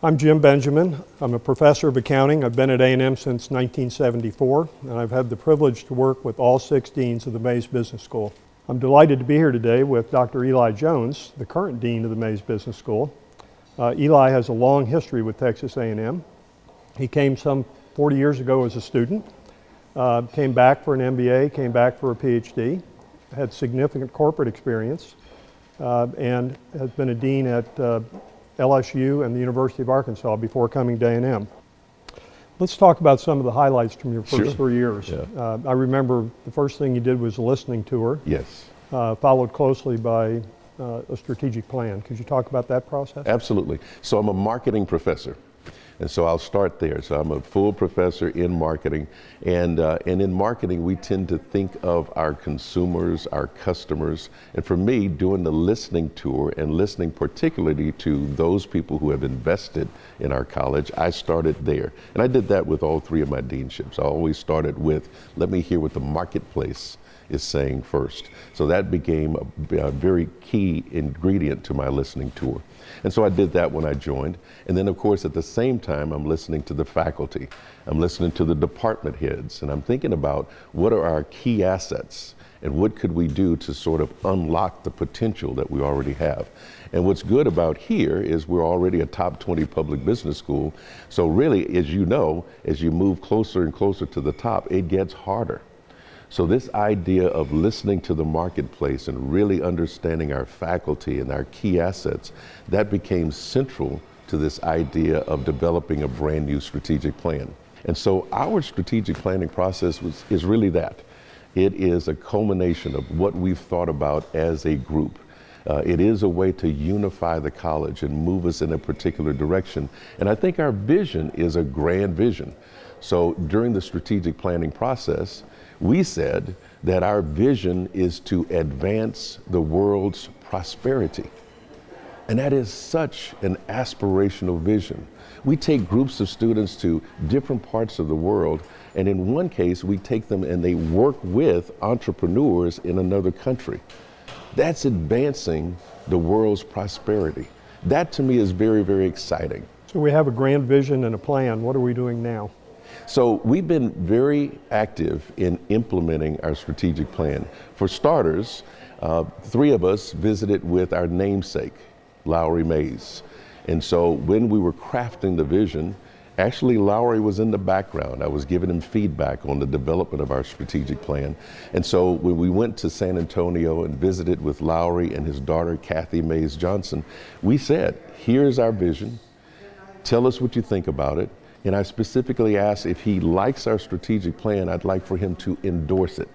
I'm Jim Benjamin. I'm a professor of accounting. I've been at A&M since 1974, and I've had the privilege to work with all 6 deans of the Mays Business School. I'm delighted to be here today with Dr. Eli Jones, the current dean of the Mays Business School. Eli has a long history with Texas A&M. He came some 40 years ago as a student, came back for an MBA, came back for a PhD, had significant corporate experience, and has been a dean at LSU and the University of Arkansas before coming to A&M. Let's talk about some of the highlights from your first 3 years. Yeah. I remember the first thing you did was a listening tour. Yes. Followed closely by a strategic plan. Could you talk about that process? Absolutely. So I'm a marketing professor. And so I'll start there. So I'm a full professor in marketing, and in marketing we tend to think of our consumers, our customers, and for me, doing the listening tour and listening particularly to those people who have invested in our college, I started there. And I did that with all 3 of my deanships. I always started with, let me hear what the marketplace is saying first. So that became a very key ingredient to my listening tour. And so I did that when I joined. And then of course at the same time I'm listening to the faculty. I'm listening to the department heads, and I'm thinking about what are our key assets and what could we do to sort of unlock the potential that we already have. And what's good about here is we're already a top 20 public business school. So really, as you know, as you move closer and closer to the top, it gets harder. So this idea of listening to the marketplace and really understanding our faculty and our key assets, that became central to this idea of developing a brand new strategic plan. And so our strategic planning process is really that. It is a culmination of what we've thought about as a group. It is a way to unify the college and move us in a particular direction. And I think our vision is a grand vision. So during the strategic planning process, we said that our vision is to advance the world's prosperity. And that is such an aspirational vision. We take groups of students to different parts of the world, and in one case, we take them and they work with entrepreneurs in another country. That's advancing the world's prosperity. That to me is very, very exciting. So we have a grand vision and a plan. What are we doing now? So we've been very active in implementing our strategic plan. For starters, 3 of us visited with our namesake, Lowry Mays. And so when we were crafting the vision, actually Lowry was in the background. I was giving him feedback on the development of our strategic plan. And so when we went to San Antonio and visited with Lowry and his daughter, Kathy Mays Johnson, we said, here's our vision. Tell us what you think about it. And I specifically asked if he likes our strategic plan, I'd like for him to endorse it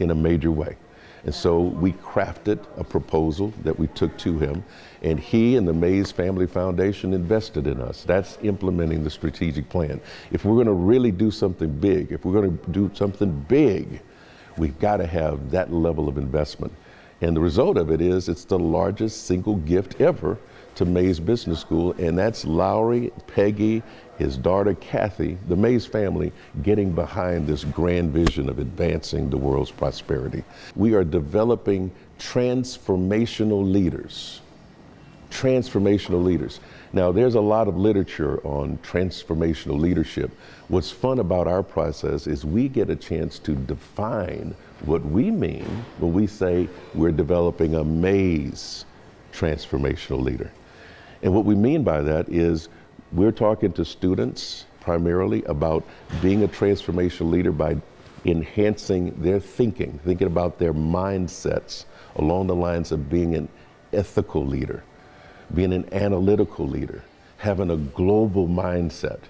in a major way. And so we crafted a proposal that we took to him, and he and the Mays Family Foundation invested in us. That's implementing the strategic plan. If we're going to really do something big, we've got to have that level of investment. And the result of it is it's the largest single gift ever to Mays Business School, and that's Lowry, Peggy, his daughter Kathy, the Mays family, getting behind this grand vision of advancing the world's prosperity. We are developing transformational leaders. Transformational leaders. Now, there's a lot of literature on transformational leadership. What's fun about our process is we get a chance to define what we mean when we say we're developing a Mays transformational leader. And what we mean by that is we're talking to students primarily about being a transformational leader by enhancing their thinking about their mindsets along the lines of being an ethical leader, being an analytical leader, having a global mindset,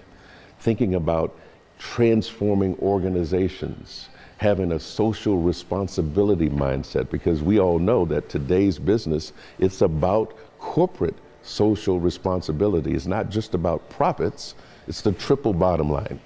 thinking about transforming organizations, having a social responsibility mindset, because we all know that today's business, it's about corporate social responsibility. It's not just about profits, it's the triple bottom line.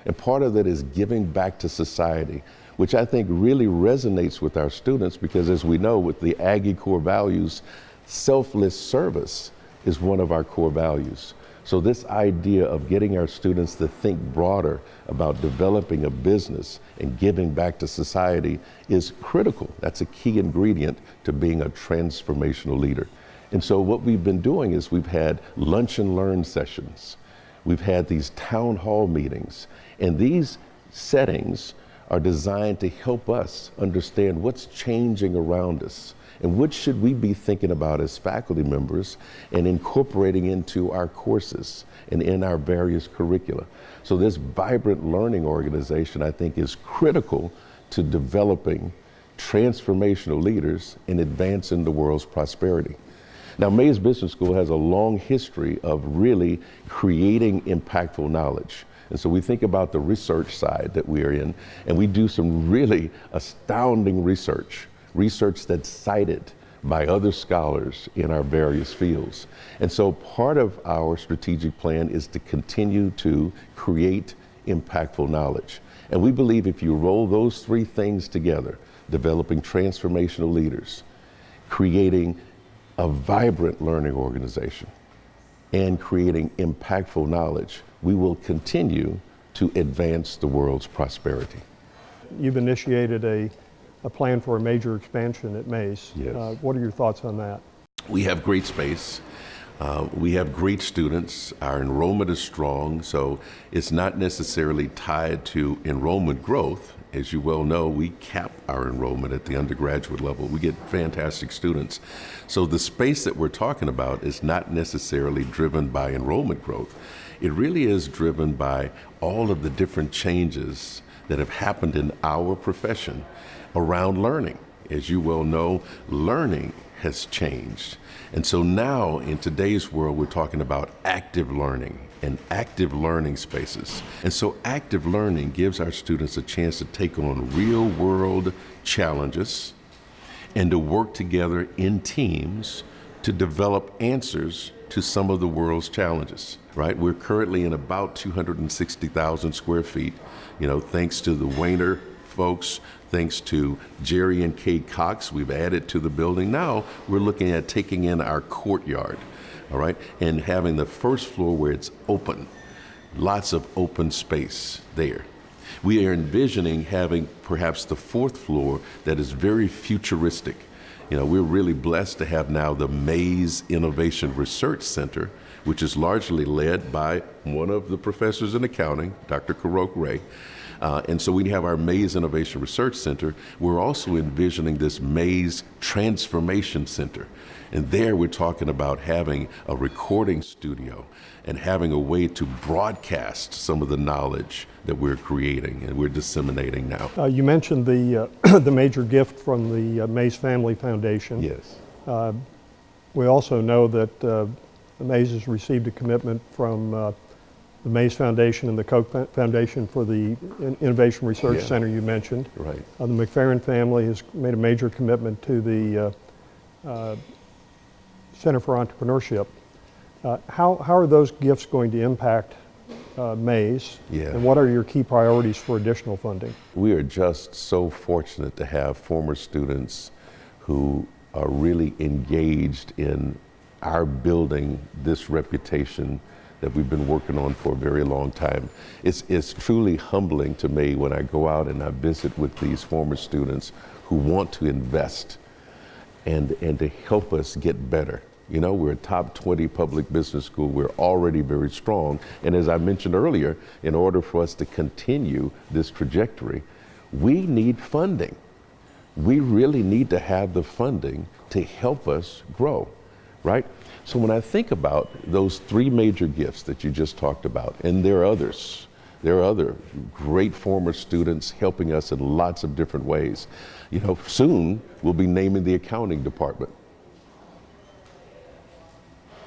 And part of that is giving back to society, which I think really resonates with our students because, as we know, with the Aggie core values, selfless service is one of our core values. So this idea of getting our students to think broader about developing a business and giving back to society is critical. That's a key ingredient to being a transformational leader. And so what we've been doing is we've had lunch and learn sessions. We've had these town hall meetings, and these settings are designed to help us understand what's changing around us and what should we be thinking about as faculty members and incorporating into our courses and in our various curricula. So this vibrant learning organization, I think, is critical to developing transformational leaders and advancing the world's prosperity. Now, Mays Business School has a long history of really creating impactful knowledge. And so we think about the research side that we are in, and we do some really astounding research that's cited by other scholars in our various fields. And so part of our strategic plan is to continue to create impactful knowledge. And we believe if you roll those three things together, developing transformational leaders, creating a vibrant learning organization, and creating impactful knowledge, we will continue to advance the world's prosperity. You've initiated a plan for a major expansion at Mays. Yes. What are your thoughts on that? We have great space. We have great students. Our enrollment is strong, so it's not necessarily tied to enrollment growth. As you well know, we cap our enrollment at the undergraduate level. We get fantastic students. So the space that we're talking about is not necessarily driven by enrollment growth. It really is driven by all of the different changes that have happened in our profession around learning. As you well know, learning has changed. And so now in today's world, we're talking about active learning and active learning spaces. And so active learning gives our students a chance to take on real world challenges and to work together in teams to develop answers to some of the world's challenges, right? We're currently in about 260,000 square feet, thanks to the Wayner folks, thanks to Jerry and Kay Cox, we've added to the building. Now we're looking at taking in our courtyard, all right, and having the first floor where it's open, lots of open space there. We are envisioning having perhaps the fourth floor that is very futuristic. We're really blessed to have now the Mays Innovation Research Center, which is largely led by one of the professors in accounting, Dr. Karok Ray. And so we have our Mays Innovation Research Center. We're also envisioning this Mays Transformation Center. And there we're talking about having a recording studio and having a way to broadcast some of the knowledge that we're creating and we're disseminating now. You mentioned the the major gift from the Mays Family Foundation. Yes. We also know that the Mays has received a commitment from the Mays Foundation and the Koch Foundation for the Innovation Research Center you mentioned. Right. The McFerrin family has made a major commitment to the Center for Entrepreneurship. How are those gifts going to impact Mays? Yeah. And what are your key priorities for additional funding? We are just so fortunate to have former students who are really engaged in our building this reputation that we've been working on for a very long time. It's truly humbling to me when I go out and I visit with these former students who want to invest and to help us get better. We're a top 20 public business school. We're already very strong. And as I mentioned earlier, in order for us to continue this trajectory, we need funding. We really need to have the funding to help us grow, right? So when I think about those three major gifts that you just talked about, and there are others, there are other great former students helping us in lots of different ways. Soon we'll be naming the accounting department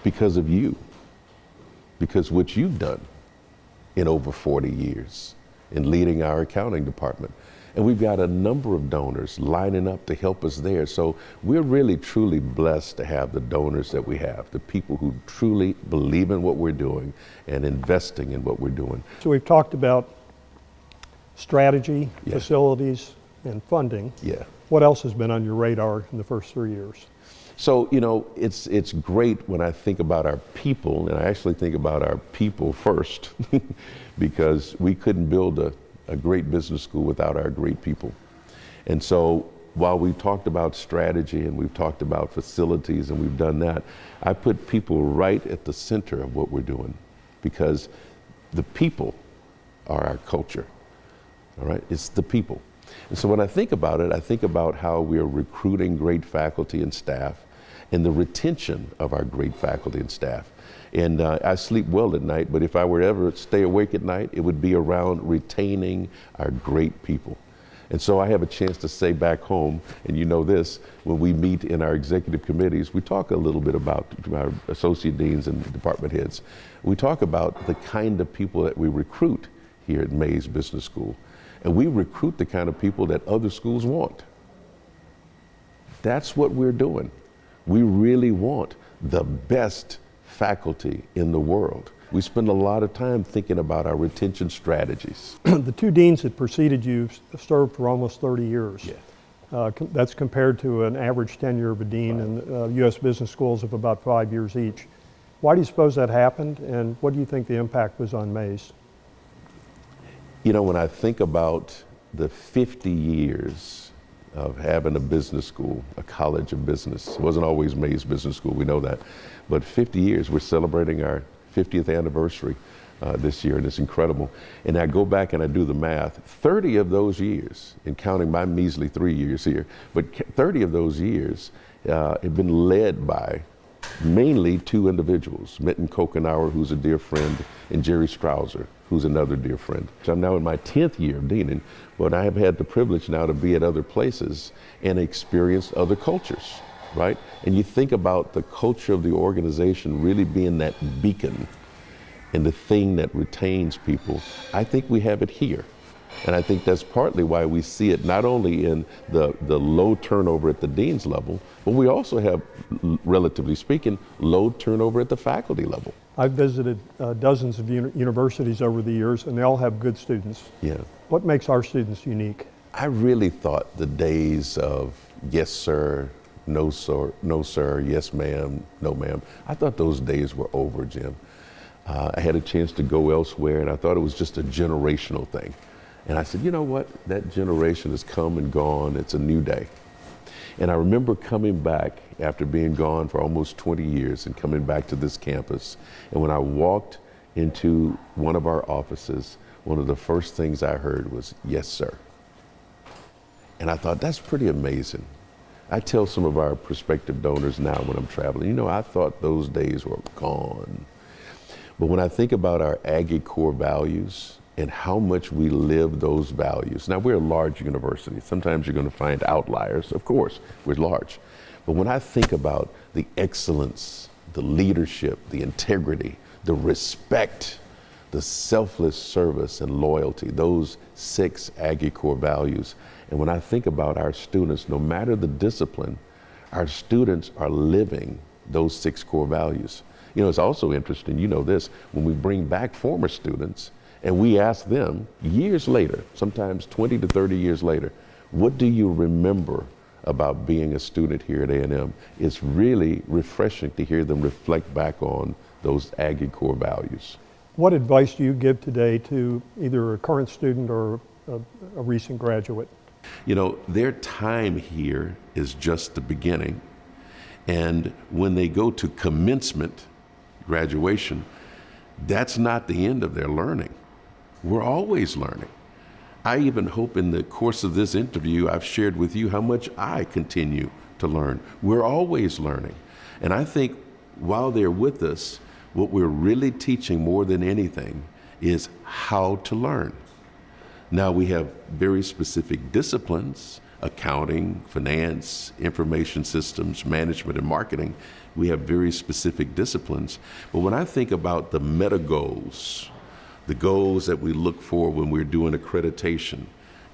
because of you, because what you've done in over 40 years in leading our accounting department. And we've got a number of donors lining up to help us there. So we're really, truly blessed to have the donors that we have, the people who truly believe in what we're doing and investing in what we're doing. So we've talked about strategy, Yeah. facilities, and funding. Yeah. What else has been on your radar in the first 3 years? So, it's great when I think about our people, and I actually think about our people first, because we couldn't build a great business school without our great people. And so while we talked about strategy and we've talked about facilities and we've done that, I put people right at the center of what we're doing, because the people are our culture, all right? It's the people. And so when I think about it, I think about how we are recruiting great faculty and staff and the retention of our great faculty and staff. And I sleep well at night, but if I were ever to stay awake at night, it would be around retaining our great people. And so I have a chance to say back home, and you know this, when we meet in our executive committees, we talk a little bit about our associate deans and department heads. We talk about the kind of people that we recruit here at Mays Business School. And we recruit the kind of people that other schools want. That's what we're doing. We really want the best faculty in the world. We spend a lot of time thinking about our retention strategies. The two deans that preceded you served for almost 30 years. Yeah. That's compared to an average tenure of a dean in U.S. business schools of about 5 years each. Why do you suppose that happened, and what do you think the impact was on Mays? You know, when I think about the 50 years of having a business school, a college of business, it wasn't always Mays Business School, we know that, but 50 years, we're celebrating our 50th anniversary this year, and it's incredible. And I go back and I do the math. 30 of those years, and counting my measly 3 years here, but 30 of those years have been led by mainly two individuals, Mitten Kokenauer, who's a dear friend, and Jerry Strouser, who's another dear friend. So I'm now in my 10th year of deaning, but I have had the privilege now to be at other places and experience other cultures, right? And you think about the culture of the organization really being that beacon and the thing that retains people. I think we have it here. And I think that's partly why we see it not only in the low turnover at the dean's level, but we also have, relatively speaking, low turnover at the faculty level. I've visited dozens of universities over the years, and they all have good students. Yeah. What makes our students unique? I really thought the days of yes, sir, no, sir, yes, ma'am, no, ma'am, I thought those days were over, Jim. I had a chance to go elsewhere, and I thought it was just a generational thing. And I said, you know what? That generation has come and gone. It's a new day. And I remember coming back after being gone for almost 20 years and coming back to this campus. And when I walked into one of our offices, one of the first things I heard was, yes, sir. And I thought, that's pretty amazing. I tell some of our prospective donors now when I'm traveling, you know, I thought those days were gone. But when I think about our Aggie core values, and how much we live those values. Now, we're a large university. Sometimes you're going to find outliers. Of course, we're large. But when I think about the excellence, the leadership, the integrity, the respect, the selfless service and loyalty, those 6 Aggie core values. And when I think about our students, no matter the discipline, our students are living those 6 core values. You know, it's also interesting, you know this, when we bring back former students, and we ask them years later, sometimes 20 to 30 years later, what do you remember about being a student here at A&M? It's really refreshing to hear them reflect back on those Aggie core values. What advice do you give today to either a current student or a recent graduate? You know, their time here is just the beginning. And when they go to commencement, graduation, that's not the end of their learning. We're always learning. I even hope in the course of this interview, I've shared with you how much I continue to learn. We're always learning. And I think while they're with us, what we're really teaching more than anything is how to learn. Now we have very specific disciplines, accounting, finance, information systems, management, and marketing. We have very specific disciplines. But when I think about the meta goals, the goals that we look for when we're doing accreditation,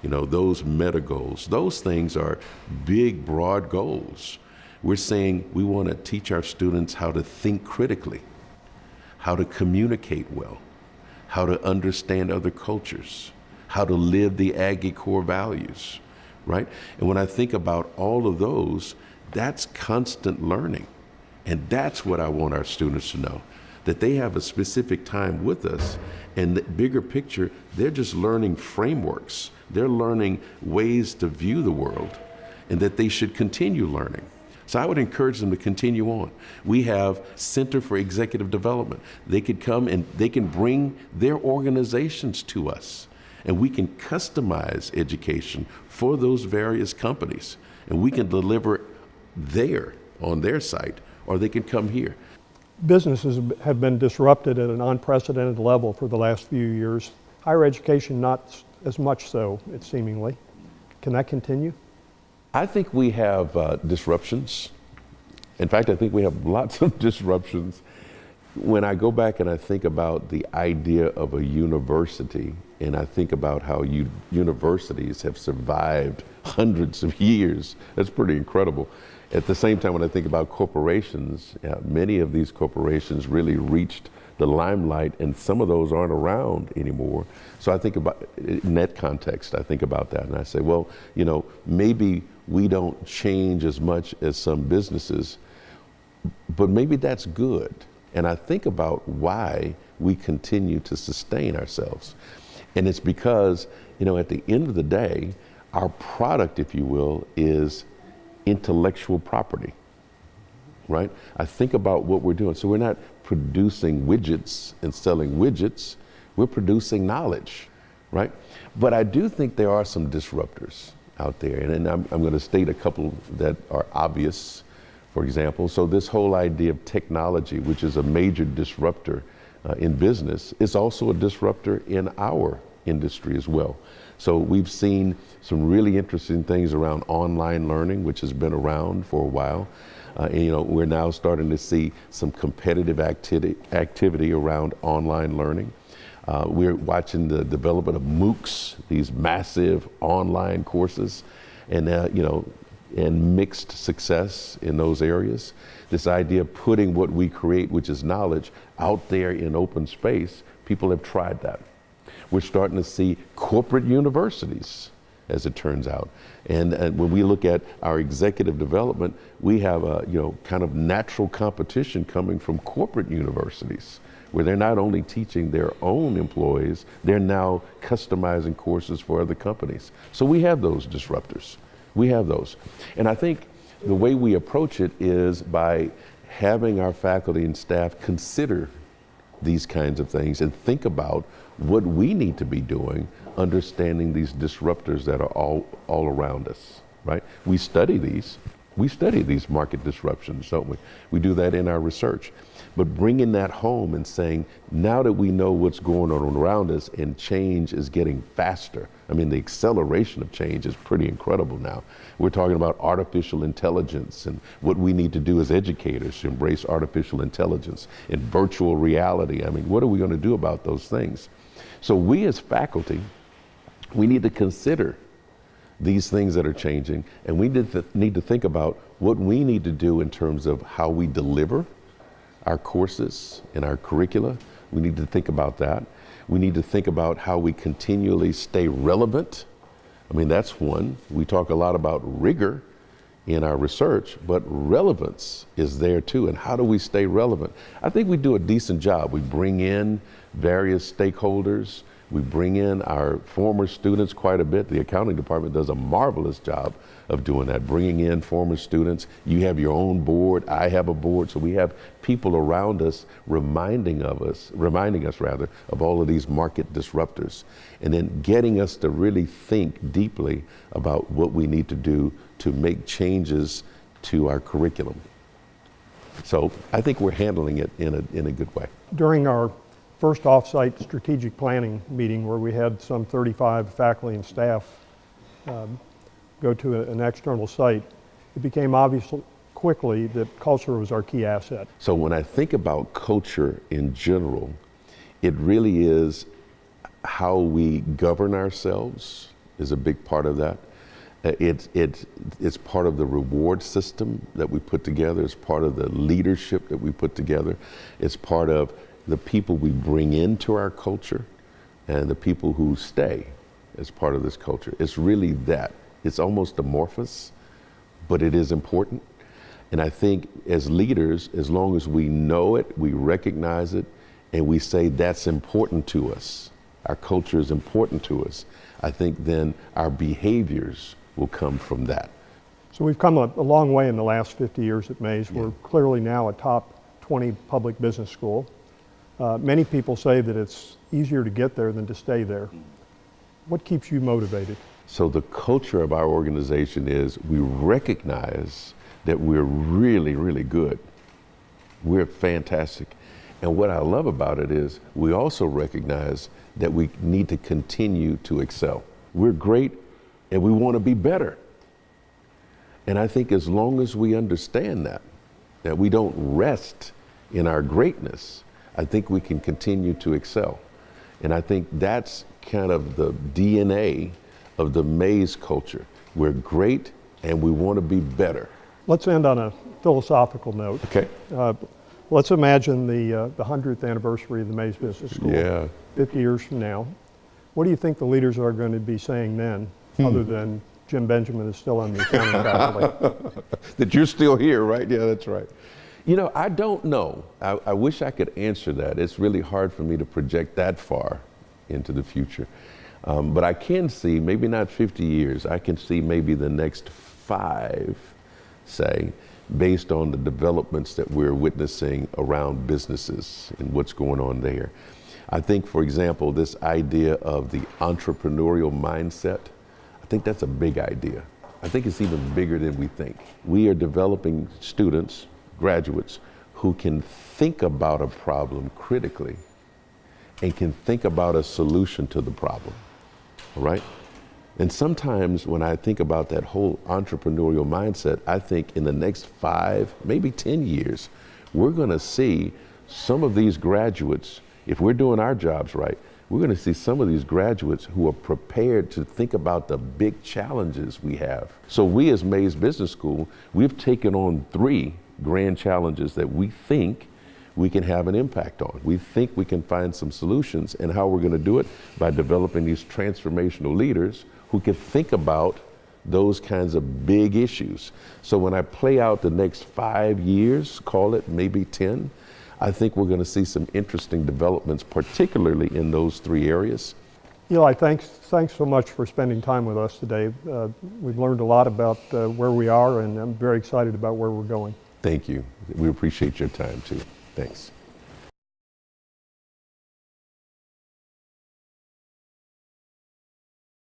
you know, those meta goals, those things are big, broad goals. We're saying we want to teach our students how to think critically, how to communicate well, how to understand other cultures, how to live the Aggie core values, right? And when I think about all of those, that's constant learning. And that's what I want our students to know, that they have a specific time with us, and the bigger picture, they're just learning frameworks. They're learning ways to view the world. and that they should continue learning. So I would encourage them to continue on. We have Center for Executive Development. They could come and they can bring their organizations to us, and we can customize education for those various companies, and we can deliver there on their site, or they can come here. Businesses have been disrupted at an unprecedented level for the last few years. Higher education not as much so, it seemingly. Can that continue? I think we have disruptions. In fact, I think we have lots of disruptions. When I go back and I think about the idea of a university, and I think about how universities have survived hundreds of years, that's pretty incredible. At the same time, when I think about corporations, many of these corporations really reached the limelight, and some of those aren't around anymore. So I think about, in that context, I think about that, and I say, well, maybe we don't change as much as some businesses, but maybe that's good. And I think about why we continue to sustain ourselves. And it's because, at the end of the day, our product, if you will, is intellectual property, right? I think about what we're doing. So we're not producing widgets and selling widgets, we're producing knowledge, right? But I do think there are some disruptors out there, and I'm going to state a couple that are obvious. For example, so this whole idea of technology, which is a major disruptor in business, is also a disruptor in our industry as well. So we've seen some really interesting things around online learning, which has been around for a while. We're now starting to see some competitive activity around online learning. We're watching the development of MOOCs, these massive online courses, and mixed success in those areas. This idea of putting what we create, which is knowledge, out there in open space, people have tried that. We're starting to see corporate universities, as it turns out. And when we look at our executive development, we have a kind of natural competition coming from corporate universities, where they're not only teaching their own employees, they're now customizing courses for other companies. So we have those disruptors. We have those. And I think the way we approach it is by having our faculty and staff consider these kinds of things and think about what we need to be doing, understanding these disruptors that are all around us, right? We study these market disruptions, don't we? We do that in our research. But bringing that home and saying, now that we know what's going on around us and change is getting faster, I mean, the acceleration of change is pretty incredible now. We're talking about artificial intelligence and what we need to do as educators to embrace artificial intelligence and virtual reality. I mean, what are we going to do about those things? So we as faculty, we need to consider these things that are changing, and we need to think about what we need to do in terms of how we deliver our courses and our curricula. We need to think about that. We need to think about how we continually stay relevant. I mean, that's one. We talk a lot about rigor in our research, but relevance is there too. And how do we stay relevant? I think we do a decent job. We bring in various stakeholders. We bring in our former students quite a bit. The accounting department does a marvelous job of doing that, bringing in former students. You have your own board, I have a board, so we have people around us reminding us of all of these market disruptors, and then getting us to really think deeply about what we need to do to make changes to our curriculum. So I think we're handling it in a good way. During our first off-site strategic planning meeting, where we had some 35 faculty and staff go to an external site, it became obvious quickly that culture was our key asset. So when I think about culture in general, it really is how we govern ourselves is a big part of that. It's part of the reward system that we put together. It's part of the leadership that we put together. It's part of the people we bring into our culture and the people who stay as part of this culture. It's really that. It's almost amorphous, but it is important. And I think as leaders, as long as we know it, we recognize it, and we say that's important to us, our culture is important to us, I think then our behaviors will come from that. So we've come a long way in the last 50 years at Mays. We're clearly now a top 20 public business school. Many people say that it's easier to get there than to stay there. What keeps you motivated? So the culture of our organization is we recognize that we're really, really good. We're fantastic. And what I love about it is we also recognize that we need to continue to excel. We're great and we want to be better. And I think as long as we understand that we don't rest in our greatness, I think we can continue to excel. And I think that's kind of the DNA of the Mays culture. We're great and we want to be better. Let's end on a philosophical note. Okay. Let's imagine the 100th anniversary of the Mays Business School. Yeah. 50 years from now. What do you think the leaders are going to be saying then, other than Jim Benjamin is still on the accounting faculty? That you're still here, right? Yeah, that's right. You know, I don't know. I wish I could answer that. It's really hard for me to project that far into the future. But I can see, maybe not 50 years, I can see maybe the next 5, say, based on the developments that we're witnessing around businesses and what's going on there. I think, for example, this idea of the entrepreneurial mindset, I think that's a big idea. I think it's even bigger than we think. We are developing students, graduates, who can think about a problem critically and can think about a solution to the problem, all right? And sometimes when I think about that whole entrepreneurial mindset, I think in the next 5, maybe 10 years, we're gonna see some of these graduates, if we're doing our jobs right, we're gonna see some of these graduates who are prepared to think about the big challenges we have. So we as Mays Business School, we've taken on 3 grand challenges that we think we can have an impact on. We think we can find some solutions, and how we're gonna do it by developing these transformational leaders who can think about those kinds of big issues. So when I play out the next 5 years, call it maybe 10, I think we're gonna see some interesting developments, particularly in those 3 areas. Eli, thanks so much for spending time with us today. We've learned a lot about where we are, and I'm very excited about where we're going. Thank you. We appreciate your time too. Thanks.